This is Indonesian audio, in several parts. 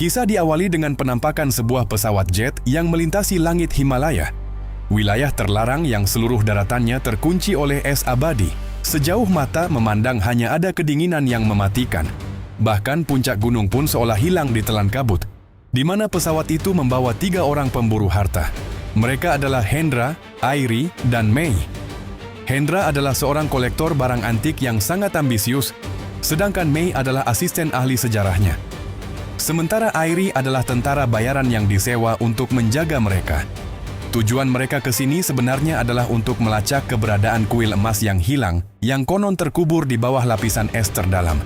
Kisah diawali dengan penampakan sebuah pesawat jet yang melintasi langit Himalaya, wilayah terlarang yang seluruh daratannya terkunci oleh es abadi. Sejauh mata memandang hanya ada kedinginan yang mematikan. Bahkan puncak gunung pun seolah hilang di telan kabut, di mana pesawat itu membawa 3 orang pemburu harta. Mereka adalah Hendra, Airi, dan Mei. Hendra adalah seorang kolektor barang antik yang sangat ambisius, sedangkan Mei adalah asisten ahli sejarahnya. Sementara Airi adalah tentara bayaran yang disewa untuk menjaga mereka. Tujuan mereka ke sini sebenarnya adalah untuk melacak keberadaan kuil emas yang hilang, yang konon terkubur di bawah lapisan es terdalam.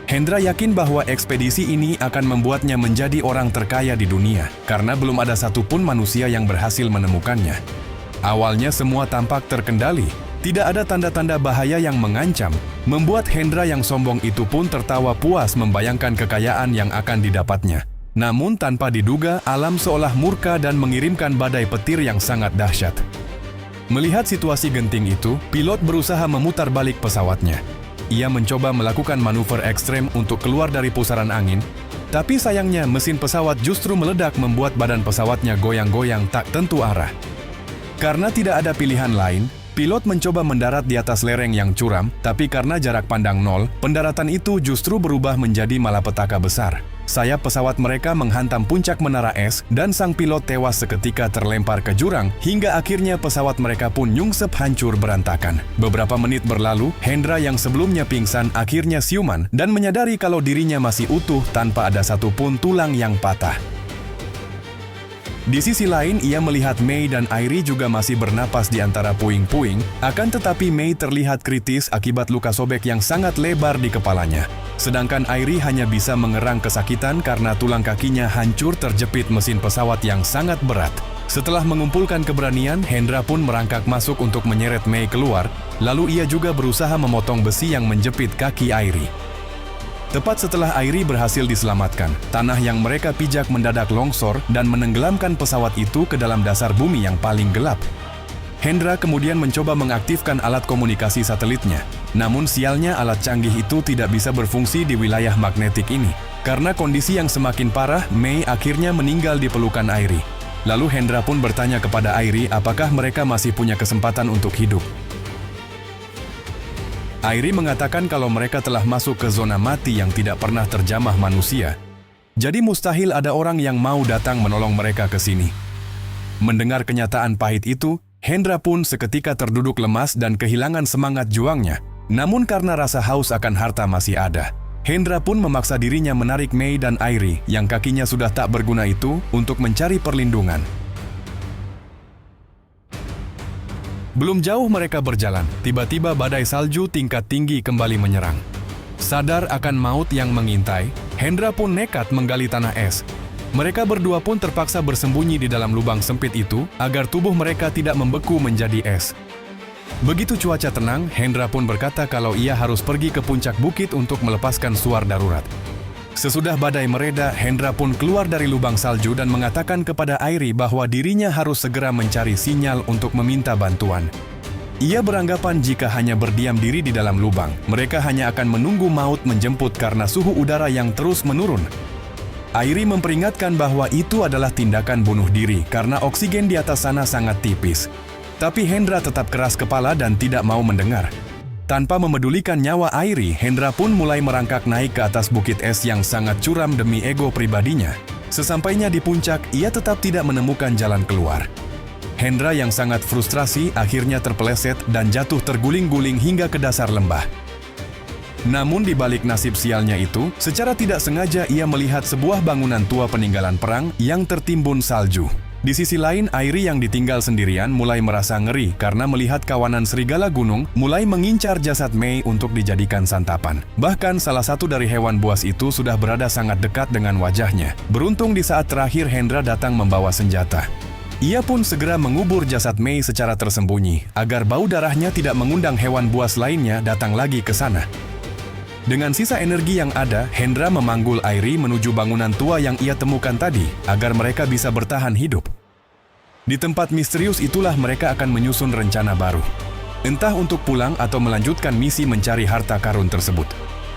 Hendra yakin bahwa ekspedisi ini akan membuatnya menjadi orang terkaya di dunia, karena belum ada satupun manusia yang berhasil menemukannya. Awalnya semua tampak terkendali, tidak ada tanda-tanda bahaya yang mengancam, membuat Hendra yang sombong itu pun tertawa puas membayangkan kekayaan yang akan didapatnya. Namun tanpa diduga, alam seolah murka dan mengirimkan badai petir yang sangat dahsyat. Melihat situasi genting itu, pilot berusaha memutar balik pesawatnya. Ia mencoba melakukan manuver ekstrem untuk keluar dari pusaran angin, tapi sayangnya mesin pesawat justru meledak membuat badan pesawatnya goyang-goyang tak tentu arah. Karena tidak ada pilihan lain, pilot mencoba mendarat di atas lereng yang curam, tapi karena jarak pandang nol, pendaratan itu justru berubah menjadi malapetaka besar. Sayap pesawat mereka menghantam puncak menara es, dan sang pilot tewas seketika terlempar ke jurang, hingga akhirnya pesawat mereka pun nyungsep hancur berantakan. Beberapa menit berlalu, Hendra yang sebelumnya pingsan akhirnya siuman, dan menyadari kalau dirinya masih utuh tanpa ada satupun tulang yang patah. Di sisi lain, ia melihat Mei dan Airi juga masih bernapas di antara puing-puing, akan tetapi Mei terlihat kritis akibat luka sobek yang sangat lebar di kepalanya. Sedangkan Airi hanya bisa mengerang kesakitan karena tulang kakinya hancur terjepit mesin pesawat yang sangat berat. Setelah mengumpulkan keberanian, Hendra pun merangkak masuk untuk menyeret Mei keluar, lalu ia juga berusaha memotong besi yang menjepit kaki Airi. Tepat setelah Airi berhasil diselamatkan, tanah yang mereka pijak mendadak longsor dan menenggelamkan pesawat itu ke dalam dasar bumi yang paling gelap. Hendra kemudian mencoba mengaktifkan alat komunikasi satelitnya. Namun sialnya alat canggih itu tidak bisa berfungsi di wilayah magnetik ini. Karena kondisi yang semakin parah, Mei akhirnya meninggal di pelukan Airi. Lalu Hendra pun bertanya kepada Airi apakah mereka masih punya kesempatan untuk hidup. Airi mengatakan kalau mereka telah masuk ke zona mati yang tidak pernah terjamah manusia. Jadi mustahil ada orang yang mau datang menolong mereka ke sini. Mendengar kenyataan pahit itu, Hendra pun seketika terduduk lemas dan kehilangan semangat juangnya. Namun karena rasa haus akan harta masih ada, Hendra pun memaksa dirinya menarik Mei dan Airi yang kakinya sudah tak berguna itu untuk mencari perlindungan. Belum jauh mereka berjalan, tiba-tiba badai salju tingkat tinggi kembali menyerang. Sadar akan maut yang mengintai, Hendra pun nekat menggali tanah es. Mereka berdua pun terpaksa bersembunyi di dalam lubang sempit itu agar tubuh mereka tidak membeku menjadi es. Begitu cuaca tenang, Hendra pun berkata kalau ia harus pergi ke puncak bukit untuk melepaskan suar darurat. Sesudah badai mereda, Hendra pun keluar dari lubang salju dan mengatakan kepada Airi bahwa dirinya harus segera mencari sinyal untuk meminta bantuan. Ia beranggapan jika hanya berdiam diri di dalam lubang, mereka hanya akan menunggu maut menjemput karena suhu udara yang terus menurun. Airi memperingatkan bahwa itu adalah tindakan bunuh diri karena oksigen di atas sana sangat tipis. Tapi Hendra tetap keras kepala dan tidak mau mendengar. Tanpa memedulikan nyawa Airi, Hendra pun mulai merangkak naik ke atas bukit es yang sangat curam demi ego pribadinya. Sesampainya di puncak, ia tetap tidak menemukan jalan keluar. Hendra yang sangat frustrasi akhirnya terpeleset dan jatuh terguling-guling hingga ke dasar lembah. Namun di balik nasib sialnya itu, secara tidak sengaja ia melihat sebuah bangunan tua peninggalan perang yang tertimbun salju. Di sisi lain, Airi yang ditinggal sendirian mulai merasa ngeri karena melihat kawanan serigala gunung mulai mengincar jasad Mei untuk dijadikan santapan. Bahkan salah satu dari hewan buas itu sudah berada sangat dekat dengan wajahnya. Beruntung di saat terakhir Hendra datang membawa senjata. Ia pun segera mengubur jasad Mei secara tersembunyi agar bau darahnya tidak mengundang hewan buas lainnya datang lagi ke sana. Dengan sisa energi yang ada, Hendra memanggul Airi menuju bangunan tua yang ia temukan tadi, agar mereka bisa bertahan hidup. Di tempat misterius itulah mereka akan menyusun rencana baru. Entah untuk pulang atau melanjutkan misi mencari harta karun tersebut.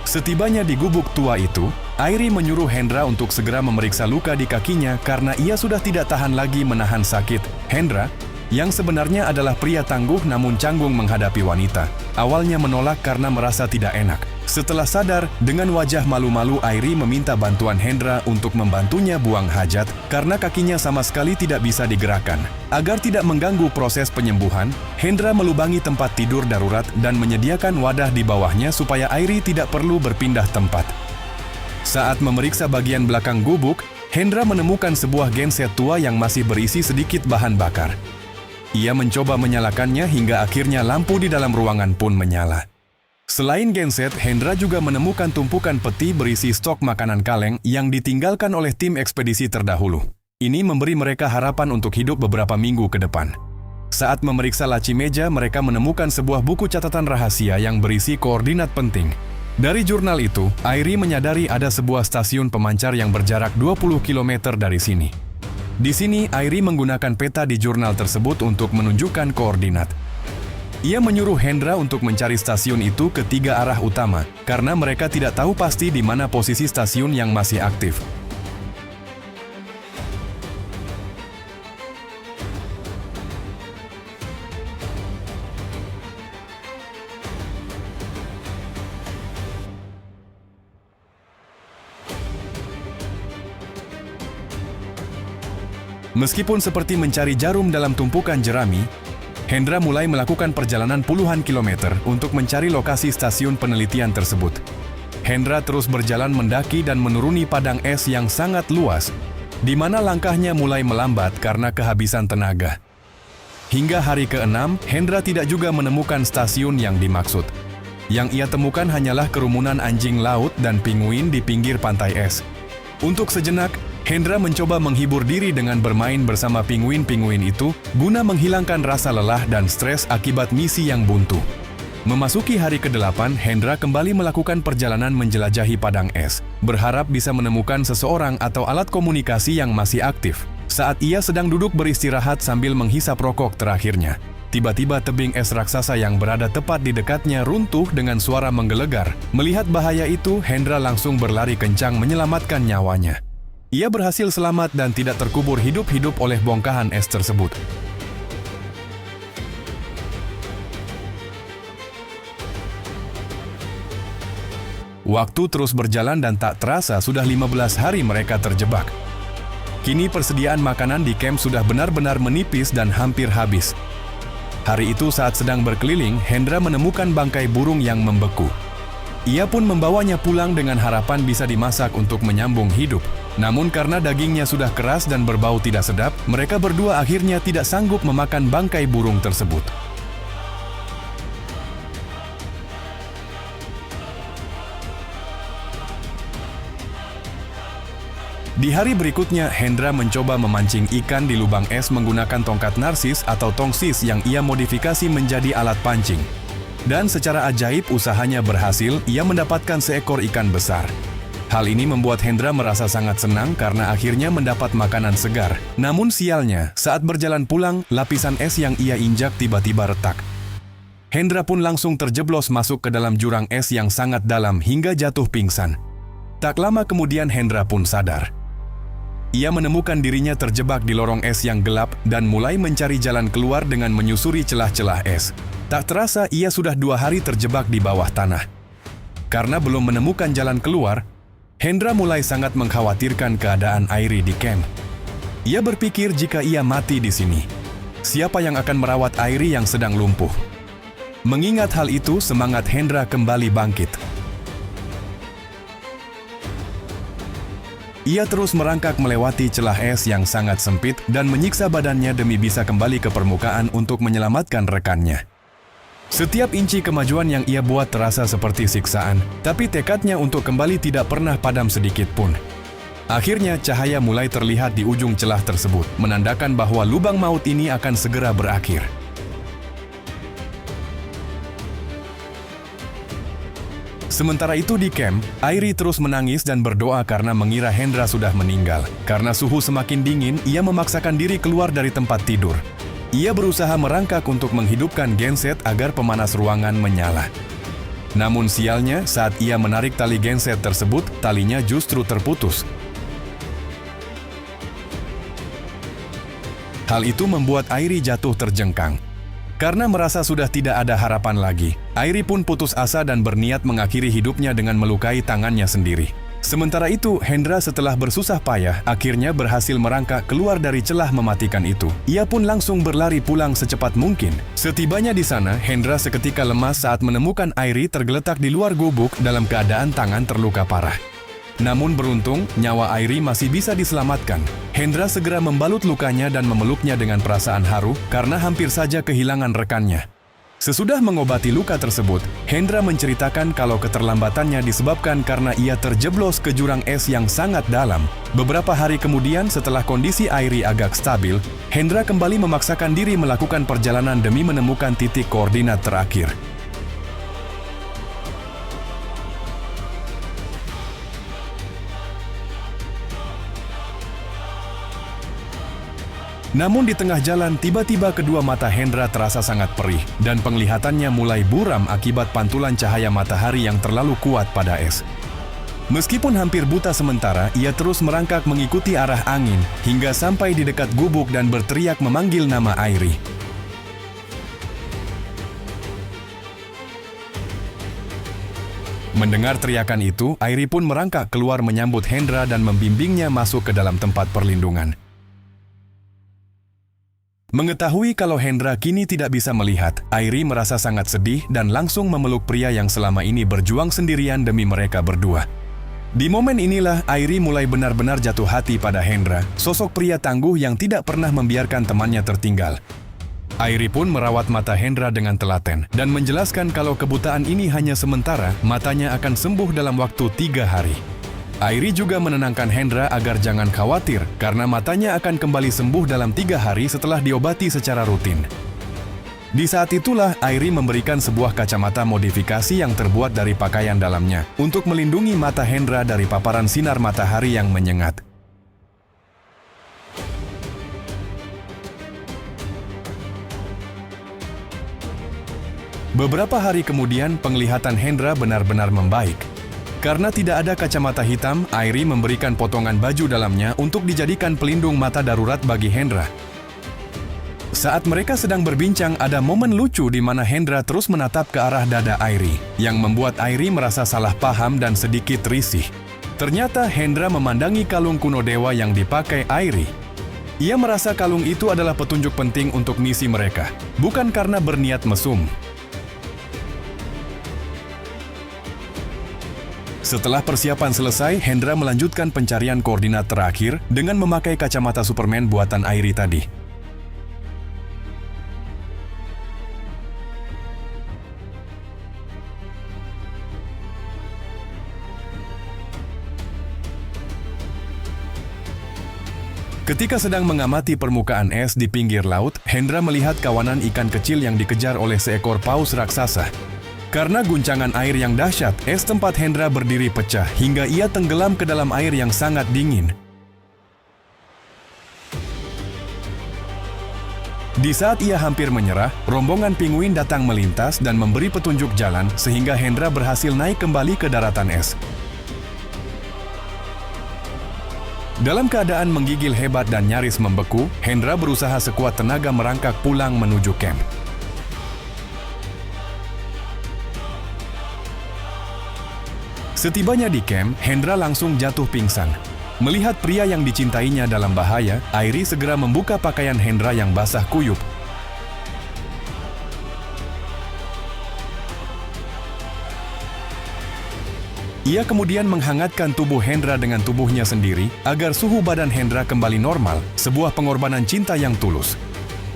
Setibanya di gubuk tua itu, Airi menyuruh Hendra untuk segera memeriksa luka di kakinya karena ia sudah tidak tahan lagi menahan sakit. Hendra, yang sebenarnya adalah pria tangguh namun canggung menghadapi wanita, awalnya menolak karena merasa tidak enak. Setelah sadar, dengan wajah malu-malu Airi meminta bantuan Hendra untuk membantunya buang hajat karena kakinya sama sekali tidak bisa digerakkan. Agar tidak mengganggu proses penyembuhan, Hendra melubangi tempat tidur darurat dan menyediakan wadah di bawahnya supaya Airi tidak perlu berpindah tempat. Saat memeriksa bagian belakang gubuk, Hendra menemukan sebuah genset tua yang masih berisi sedikit bahan bakar. Ia mencoba menyalakannya hingga akhirnya lampu di dalam ruangan pun menyala. Selain genset, Hendra juga menemukan tumpukan peti berisi stok makanan kaleng yang ditinggalkan oleh tim ekspedisi terdahulu. Ini memberi mereka harapan untuk hidup beberapa minggu ke depan. Saat memeriksa laci meja, mereka menemukan sebuah buku catatan rahasia yang berisi koordinat penting. Dari jurnal itu, Airi menyadari ada sebuah stasiun pemancar yang berjarak 20 km dari sini. Di sini, Airi menggunakan peta di jurnal tersebut untuk menunjukkan koordinat. Ia menyuruh Hendra untuk mencari stasiun itu ke 3 arah utama, karena mereka tidak tahu pasti di mana posisi stasiun yang masih aktif. Meskipun seperti mencari jarum dalam tumpukan jerami, Hendra mulai melakukan perjalanan puluhan kilometer untuk mencari lokasi stasiun penelitian tersebut. Hendra terus berjalan mendaki dan menuruni padang es yang sangat luas, di mana langkahnya mulai melambat karena kehabisan tenaga. Hingga hari ke-6, Hendra tidak juga menemukan stasiun yang dimaksud. Yang ia temukan hanyalah kerumunan anjing laut dan pinguin di pinggir pantai es. Untuk sejenak, Hendra mencoba menghibur diri dengan bermain bersama pinguin-pinguin itu guna menghilangkan rasa lelah dan stres akibat misi yang buntu. Memasuki hari ke-8, Hendra kembali melakukan perjalanan menjelajahi padang es, berharap bisa menemukan seseorang atau alat komunikasi yang masih aktif. Saat ia sedang duduk beristirahat sambil menghisap rokok terakhirnya, tiba-tiba tebing es raksasa yang berada tepat di dekatnya runtuh dengan suara menggelegar. Melihat bahaya itu, Hendra langsung berlari kencang menyelamatkan nyawanya. Ia berhasil selamat dan tidak terkubur hidup-hidup oleh bongkahan es tersebut. Waktu terus berjalan dan tak terasa sudah 15 hari mereka terjebak. Kini persediaan makanan di camp sudah benar-benar menipis dan hampir habis. Hari itu saat sedang berkeliling, Hendra menemukan bangkai burung yang membeku. Ia pun membawanya pulang dengan harapan bisa dimasak untuk menyambung hidup. Namun karena dagingnya sudah keras dan berbau tidak sedap, mereka berdua akhirnya tidak sanggup memakan bangkai burung tersebut. Di hari berikutnya, Hendra mencoba memancing ikan di lubang es menggunakan tongkat narsis atau tongsis yang ia modifikasi menjadi alat pancing. Dan secara ajaib usahanya berhasil, ia mendapatkan seekor ikan besar. Hal ini membuat Hendra merasa sangat senang karena akhirnya mendapat makanan segar. Namun sialnya, saat berjalan pulang, lapisan es yang ia injak tiba-tiba retak. Hendra pun langsung terjeblos masuk ke dalam jurang es yang sangat dalam hingga jatuh pingsan. Tak lama kemudian Hendra pun sadar. Ia menemukan dirinya terjebak di lorong es yang gelap dan mulai mencari jalan keluar dengan menyusuri celah-celah es. Tak terasa ia sudah 2 hari terjebak di bawah tanah. Karena belum menemukan jalan keluar, Hendra mulai sangat mengkhawatirkan keadaan Airi di camp. Ia berpikir jika ia mati di sini, siapa yang akan merawat Airi yang sedang lumpuh? Mengingat hal itu, semangat Hendra kembali bangkit. Ia terus merangkak melewati celah es yang sangat sempit dan menyiksa badannya demi bisa kembali ke permukaan untuk menyelamatkan rekannya. Setiap inci kemajuan yang ia buat terasa seperti siksaan, tapi tekadnya untuk kembali tidak pernah padam sedikit pun. Akhirnya cahaya mulai terlihat di ujung celah tersebut, menandakan bahwa lubang maut ini akan segera berakhir. Sementara itu di camp, Airi terus menangis dan berdoa karena mengira Hendra sudah meninggal. Karena suhu semakin dingin, ia memaksakan diri keluar dari tempat tidur. Ia berusaha merangkak untuk menghidupkan genset agar pemanas ruangan menyala. Namun sialnya, saat ia menarik tali genset tersebut, talinya justru terputus. Hal itu membuat Airi jatuh terjengkang. Karena merasa sudah tidak ada harapan lagi, Airi pun putus asa dan berniat mengakhiri hidupnya dengan melukai tangannya sendiri. Sementara itu, Hendra setelah bersusah payah, akhirnya berhasil merangkak keluar dari celah mematikan itu. Ia pun langsung berlari pulang secepat mungkin. Setibanya di sana, Hendra seketika lemas saat menemukan Airi tergeletak di luar gubuk dalam keadaan tangan terluka parah. Namun beruntung, nyawa Airi masih bisa diselamatkan. Hendra segera membalut lukanya dan memeluknya dengan perasaan haru karena hampir saja kehilangan rekannya. Sesudah mengobati luka tersebut, Hendra menceritakan kalau keterlambatannya disebabkan karena ia terjeblos ke jurang es yang sangat dalam. Beberapa hari kemudian setelah kondisi Airi agak stabil, Hendra kembali memaksakan diri melakukan perjalanan demi menemukan titik koordinat terakhir. Namun di tengah jalan, tiba-tiba kedua mata Hendra terasa sangat perih dan penglihatannya mulai buram akibat pantulan cahaya matahari yang terlalu kuat pada es. Meskipun hampir buta sementara, ia terus merangkak mengikuti arah angin hingga sampai di dekat gubuk dan berteriak memanggil nama Airi. Mendengar teriakan itu, Airi pun merangkak keluar menyambut Hendra dan membimbingnya masuk ke dalam tempat perlindungan. Mengetahui kalau Hendra kini tidak bisa melihat, Airi merasa sangat sedih dan langsung memeluk pria yang selama ini berjuang sendirian demi mereka berdua. Di momen inilah Airi mulai benar-benar jatuh hati pada Hendra, sosok pria tangguh yang tidak pernah membiarkan temannya tertinggal. Airi pun merawat mata Hendra dengan telaten dan menjelaskan kalau kebutaan ini hanya sementara, matanya akan sembuh dalam waktu 3 hari. Airi juga menenangkan Hendra agar jangan khawatir karena matanya akan kembali sembuh dalam 3 hari setelah diobati secara rutin. Di saat itulah Airi memberikan sebuah kacamata modifikasi yang terbuat dari pakaian dalamnya untuk melindungi mata Hendra dari paparan sinar matahari yang menyengat. Beberapa hari kemudian penglihatan Hendra benar-benar membaik. Karena tidak ada kacamata hitam, Airi memberikan potongan baju dalamnya untuk dijadikan pelindung mata darurat bagi Hendra. Saat mereka sedang berbincang, ada momen lucu di mana Hendra terus menatap ke arah dada Airi, yang membuat Airi merasa salah paham dan sedikit risih. Ternyata Hendra memandangi kalung kuno dewa yang dipakai Airi. Ia merasa kalung itu adalah petunjuk penting untuk misi mereka, bukan karena berniat mesum. Setelah persiapan selesai, Hendra melanjutkan pencarian koordinat terakhir dengan memakai kacamata Superman buatan Airi tadi. Ketika sedang mengamati permukaan es di pinggir laut, Hendra melihat kawanan ikan kecil yang dikejar oleh seekor paus raksasa. Karena guncangan air yang dahsyat, es tempat Hendra berdiri pecah hingga ia tenggelam ke dalam air yang sangat dingin. Di saat ia hampir menyerah, rombongan penguin datang melintas dan memberi petunjuk jalan sehingga Hendra berhasil naik kembali ke daratan es. Dalam keadaan menggigil hebat dan nyaris membeku, Hendra berusaha sekuat tenaga merangkak pulang menuju kamp. Setibanya di kamp, Hendra langsung jatuh pingsan. Melihat pria yang dicintainya dalam bahaya, Airi segera membuka pakaian Hendra yang basah kuyup. Ia kemudian menghangatkan tubuh Hendra dengan tubuhnya sendiri agar suhu badan Hendra kembali normal, sebuah pengorbanan cinta yang tulus.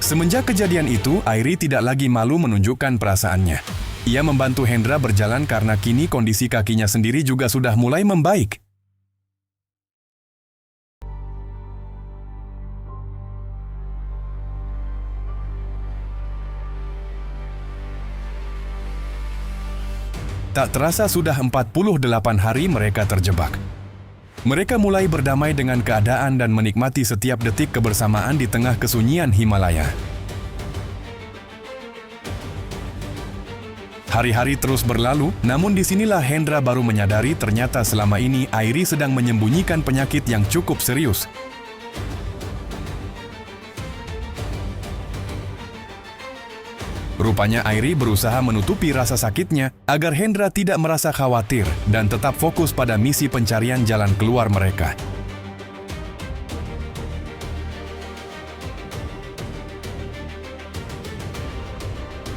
Semenjak kejadian itu, Airi tidak lagi malu menunjukkan perasaannya. Ia membantu Hendra berjalan karena kini kondisi kakinya sendiri juga sudah mulai membaik. Tak terasa sudah 48 hari mereka terjebak. Mereka mulai berdamai dengan keadaan dan menikmati setiap detik kebersamaan di tengah kesunyian Himalaya. Hari-hari terus berlalu, namun disinilah Hendra baru menyadari ternyata selama ini Airi sedang menyembunyikan penyakit yang cukup serius. Rupanya Airi berusaha menutupi rasa sakitnya agar Hendra tidak merasa khawatir dan tetap fokus pada misi pencarian jalan keluar mereka.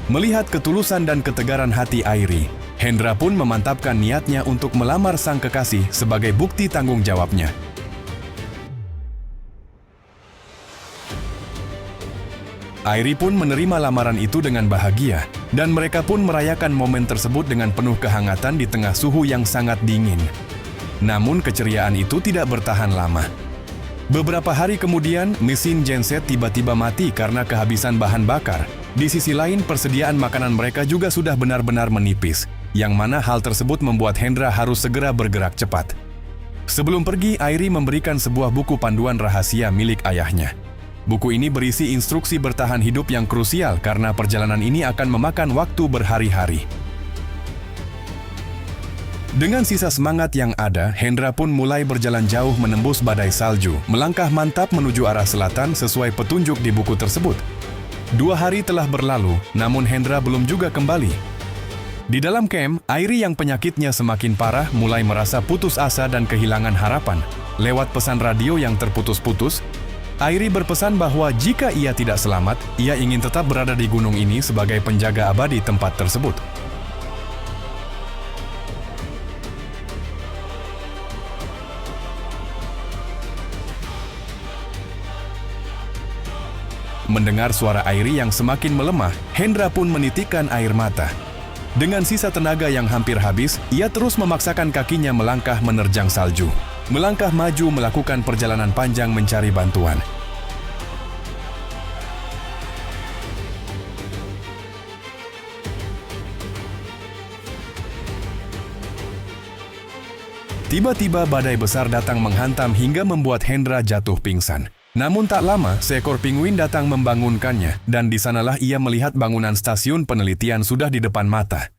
Melihat ketulusan dan ketegaran hati Airi, Hendra pun memantapkan niatnya untuk melamar sang kekasih sebagai bukti tanggung jawabnya. Airi pun menerima lamaran itu dengan bahagia, dan mereka pun merayakan momen tersebut dengan penuh kehangatan di tengah suhu yang sangat dingin. Namun keceriaan itu tidak bertahan lama. Beberapa hari kemudian, mesin genset tiba-tiba mati karena kehabisan bahan bakar. Di sisi lain, persediaan makanan mereka juga sudah benar-benar menipis, yang mana hal tersebut membuat Hendra harus segera bergerak cepat. Sebelum pergi, Airi memberikan sebuah buku panduan rahasia milik ayahnya. Buku ini berisi instruksi bertahan hidup yang krusial karena perjalanan ini akan memakan waktu berhari-hari. Dengan sisa semangat yang ada, Hendra pun mulai berjalan jauh menembus badai salju, melangkah mantap menuju arah selatan sesuai petunjuk di buku tersebut. 2 hari telah berlalu, namun Hendra belum juga kembali. Di dalam camp, Airi yang penyakitnya semakin parah mulai merasa putus asa dan kehilangan harapan. Lewat pesan radio yang terputus-putus, Airi berpesan bahwa jika ia tidak selamat, ia ingin tetap berada di gunung ini sebagai penjaga abadi tempat tersebut. Mendengar suara Airi yang semakin melemah, Hendra pun menitikkan air mata. Dengan sisa tenaga yang hampir habis, ia terus memaksakan kakinya melangkah menerjang salju. Melangkah maju melakukan perjalanan panjang mencari bantuan. Tiba-tiba badai besar datang menghantam hingga membuat Hendra jatuh pingsan. Namun tak lama, seekor penguin datang membangunkannya, dan di sanalah ia melihat bangunan stasiun penelitian sudah di depan mata.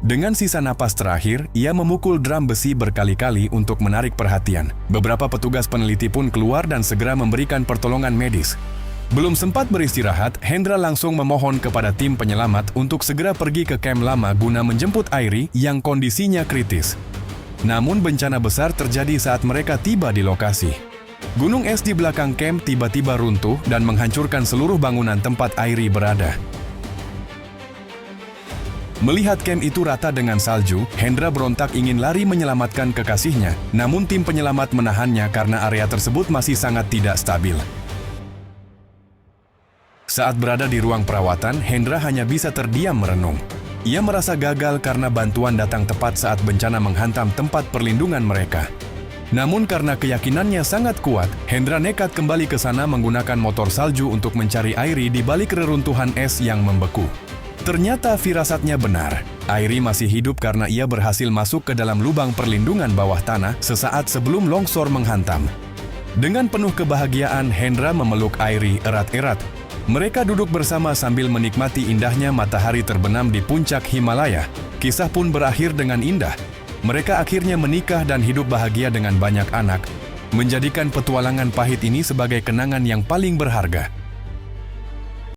Dengan sisa napas terakhir, ia memukul drum besi berkali-kali untuk menarik perhatian. Beberapa petugas peneliti pun keluar dan segera memberikan pertolongan medis. Belum sempat beristirahat, Hendra langsung memohon kepada tim penyelamat untuk segera pergi ke kamp lama guna menjemput Airi yang kondisinya kritis. Namun bencana besar terjadi saat mereka tiba di lokasi. Gunung es di belakang kamp tiba-tiba runtuh dan menghancurkan seluruh bangunan tempat Airi berada. Melihat kamp itu rata dengan salju, Hendra berontak ingin lari menyelamatkan kekasihnya, namun tim penyelamat menahannya karena area tersebut masih sangat tidak stabil. Saat berada di ruang perawatan, Hendra hanya bisa terdiam merenung. Ia merasa gagal karena bantuan datang tepat saat bencana menghantam tempat perlindungan mereka. Namun karena keyakinannya sangat kuat, Hendra nekat kembali ke sana menggunakan motor salju untuk mencari Airi di balik reruntuhan es yang membeku. Ternyata firasatnya benar. Airi masih hidup karena ia berhasil masuk ke dalam lubang perlindungan bawah tanah sesaat sebelum longsor menghantam. Dengan penuh kebahagiaan, Hendra memeluk Airi erat-erat. Mereka duduk bersama sambil menikmati indahnya matahari terbenam di puncak Himalaya. Kisah pun berakhir dengan indah. Mereka akhirnya menikah dan hidup bahagia dengan banyak anak, menjadikan petualangan pahit ini sebagai kenangan yang paling berharga.